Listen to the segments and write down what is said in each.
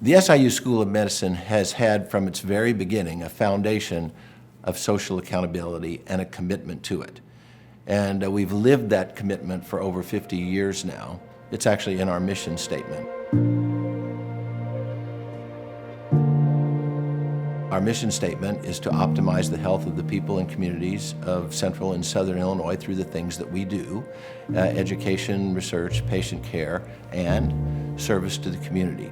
The SIU School of Medicine has had from its very beginning a foundation of social accountability and a commitment to it. And we've lived that commitment for over 50 years now. It's actually in our mission statement. Our mission statement is to optimize the health of the people and communities of Central and Southern Illinois through the things that we do, education, research, patient care, and service to the community.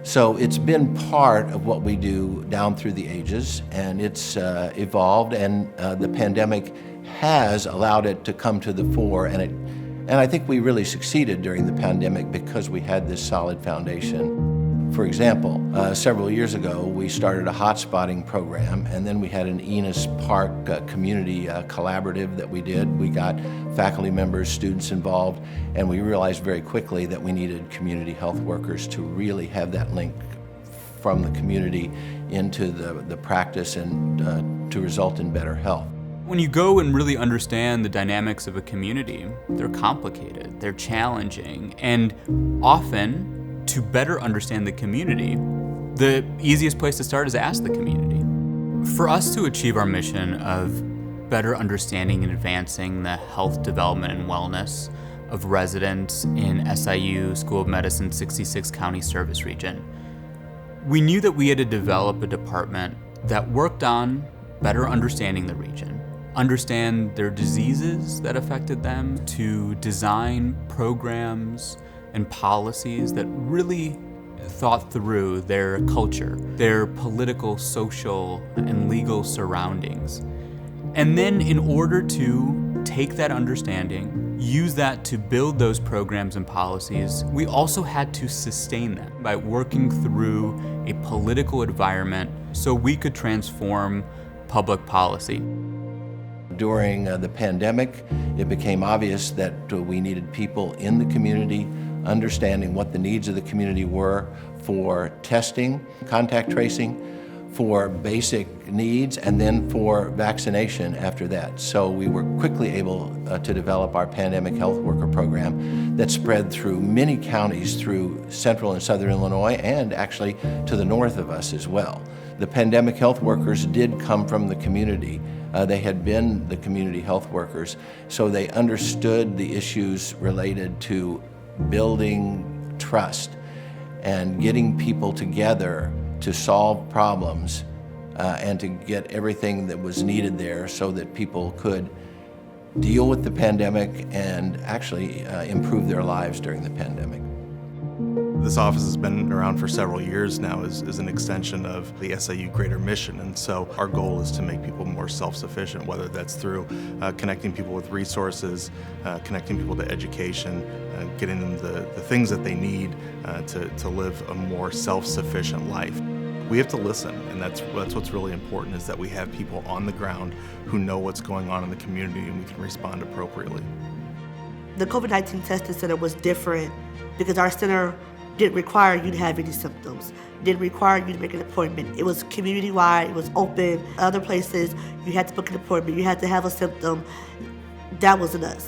So it's been part of what we do down through the ages, and it's evolved, and the pandemic has allowed it to come to the fore, and I think we really succeeded during the pandemic because we had this solid foundation. For example, several years ago, we started a hotspotting program, and then we had an Enos Park community collaborative that we did. We got faculty members, students involved, and we realized very quickly that we needed community health workers to really have that link from the community into the practice and to result in better health. When you go and really understand the dynamics of a community, they're complicated, they're challenging, and often, to better understand the community, the easiest place to start is ask the community. For us to achieve our mission of better understanding and advancing the health development and wellness of residents in SIU School of Medicine 66 County Service Region, we knew that we had to develop a department that worked on better understanding the region, understand their diseases that affected them, to design programs and policies that really thought through their culture, their political, social, and legal surroundings. And then in order to take that understanding, use that to build those programs and policies, we also had to sustain them by working through a political environment so we could transform public policy. During the pandemic, it became obvious that we needed people in the community understanding what the needs of the community were for testing, contact tracing, for basic needs, and then for vaccination after that. So we were quickly able to develop our pandemic health worker program that spread through many counties through Central and Southern Illinois, and actually to the north of us as well. The pandemic health workers did come from the community. They had been the community health workers, so they understood the issues related to building trust and getting people together to solve problems and to get everything that was needed there so that people could deal with the pandemic and actually improve their lives during the pandemic. This office has been around for several years now as an extension of the SIU Greater Mission, and so our goal is to make people more self-sufficient, whether that's through connecting people with resources, connecting people to education, getting them the things that they need to live a more self-sufficient life. We have to listen, and that's what's really important, is that we have people on the ground who know what's going on in the community and we can respond appropriately. The COVID-19 testing center was different because our center didn't require you to have any symptoms, didn't require you to make an appointment. It was community-wide, it was open. Other places, you had to book an appointment, you had to have a symptom. That wasn't us,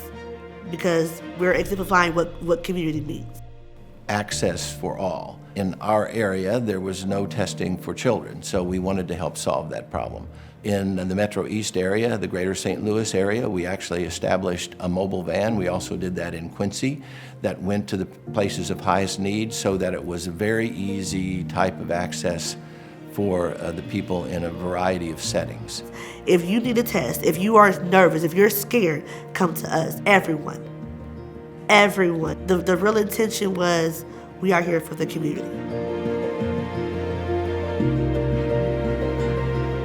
because we're exemplifying what community means. Access for all. In our area, there was no testing for children, so we wanted to help solve that problem. In the Metro East area, the greater St. Louis area, we actually established a mobile van. We also did that in Quincy that went to the places of highest need so that it was a very easy type of access for the people in a variety of settings. If you need a test, if you are nervous, if you're scared, come to us, everyone. Everyone. The real intention was, we are here for the community.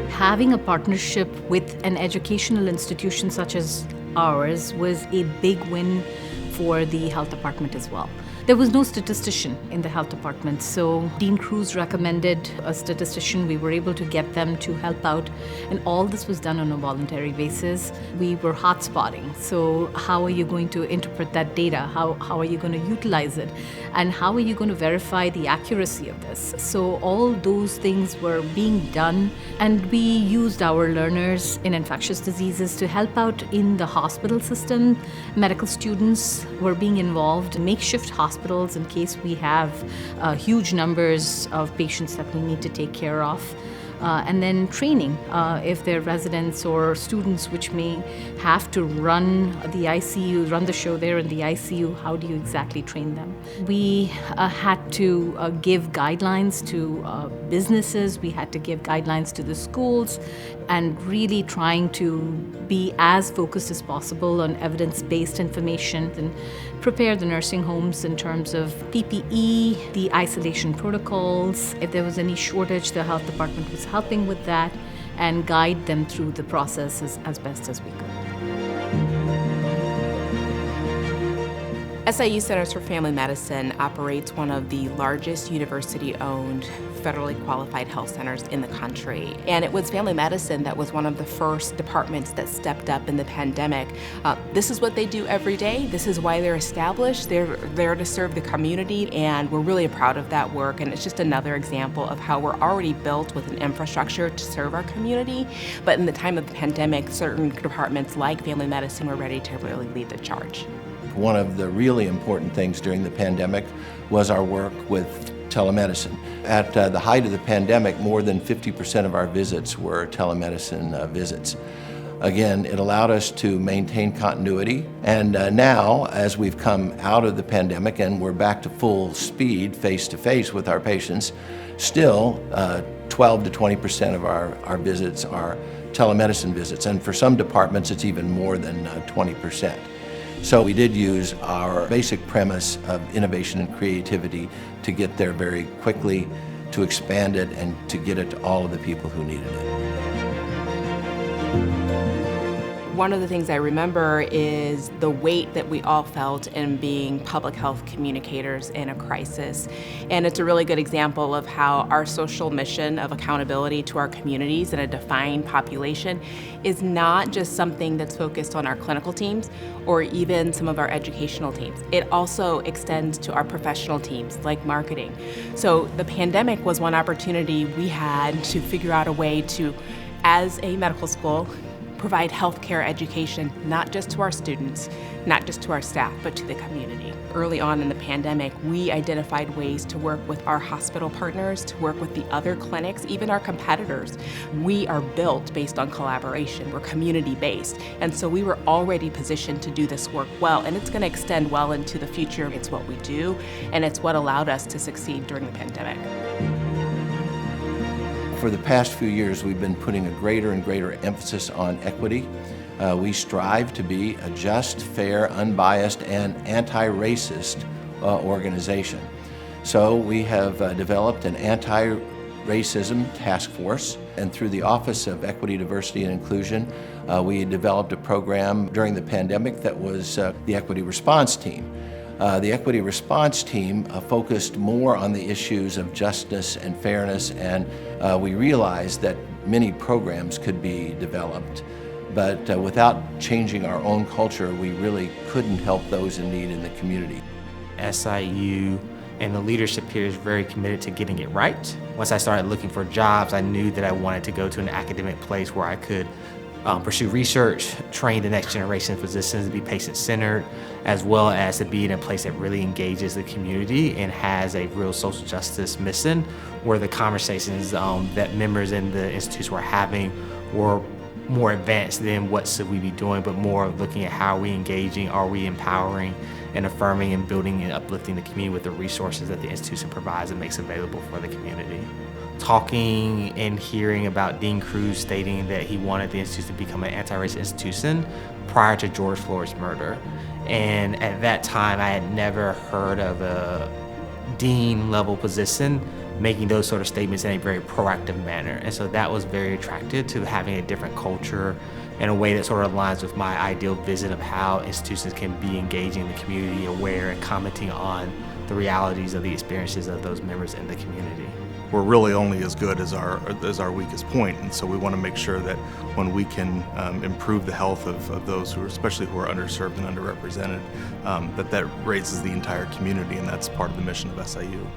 Having a partnership with an educational institution such as ours was a big win for the health department as well. There was no statistician in the health department, so Dean Cruz recommended a statistician. We were able to get them to help out, and all this was done on a voluntary basis. We were hotspotting, so how are you going to interpret that data? How are you going to utilize it? And how are you going to verify the accuracy of this? So all those things were being done, and we used our learners in infectious diseases to help out in the hospital system. Medical students were being involved, makeshift hospitals hospitals in case we have huge numbers of patients that we need to take care of. And then training, if they're residents or students which may have to run the ICU, run the show there in the ICU, how do you exactly train them? We had to give guidelines to businesses, we had to give guidelines to the schools, and really trying to be as focused as possible on evidence-based information and prepare the nursing homes in terms of PPE, the isolation protocols. If there was any shortage, the health department was helping with that and guide them through the process as best as we could. SIU Centers for Family Medicine operates one of the largest university-owned, federally qualified health centers in the country. And it was family medicine that was one of the first departments that stepped up in the pandemic. This is what they do every day. This is why they're established. They're there to serve the community, and we're really proud of that work. And it's just another example of how we're already built with an infrastructure to serve our community. But in the time of the pandemic, certain departments like family medicine were ready to really lead the charge. One of the really important things during the pandemic was our work with telemedicine. At the height of the pandemic, more than 50% of our visits were telemedicine visits. Again, it allowed us to maintain continuity, and now, as we've come out of the pandemic and we're back to full speed, face-to-face with our patients, still 12 to 20% of our visits are telemedicine visits, and for some departments it's even more than 20%. So we did use our basic premise of innovation and creativity to get there very quickly, to expand it, and to get it to all of the people who needed it. One of the things I remember is the weight that we all felt in being public health communicators in a crisis. And it's a really good example of how our social mission of accountability to our communities and a defined population is not just something that's focused on our clinical teams or even some of our educational teams. It also extends to our professional teams like marketing. So the pandemic was one opportunity we had to figure out a way to, as a medical school, provide healthcare education, not just to our students, not just to our staff, but to the community. Early on in the pandemic, we identified ways to work with our hospital partners, to work with the other clinics, even our competitors. We are built based on collaboration. We're community-based. And so we were already positioned to do this work well, and it's going to extend well into the future. It's what we do, and it's what allowed us to succeed during the pandemic. For the past few years, we've been putting a greater and greater emphasis on equity. We strive to be a just, fair, unbiased, and anti-racist organization. So we have developed an anti-racism task force, and through the Office of Equity, Diversity, and Inclusion, we developed a program during the pandemic that was the Equity Response Team. The Equity Response Team focused more on the issues of justice and fairness, and we realized that many programs could be developed, but without changing our own culture, we really couldn't help those in need in the community. SIU and the leadership here is very committed to getting it right. Once I started looking for jobs, I knew that I wanted to go to an academic place where I could pursue research, train the next generation of physicians to be patient-centered, as well as to be in a place that really engages the community and has a real social justice mission, where the conversations that members in the institutes were having were more advanced than what should we be doing, but more of looking at how are we engaging, are we empowering and affirming and building and uplifting the community with the resources that the institution provides and makes available for the community. Talking and hearing about Dean Cruz stating that he wanted the institution to become an anti-racist institution prior to George Floyd's murder. And at that time, I had never heard of a dean level position making those sort of statements in a very proactive manner. And so that was very attractive to having a different culture in a way that sort of aligns with my ideal vision of how institutions can be engaging the community, aware and commenting on the realities of the experiences of those members in the community. We're really only as good as our weakest point, and so we want to make sure that when we can improve the health of those who are, especially who are underserved and underrepresented, that raises the entire community, and that's part of the mission of SIU.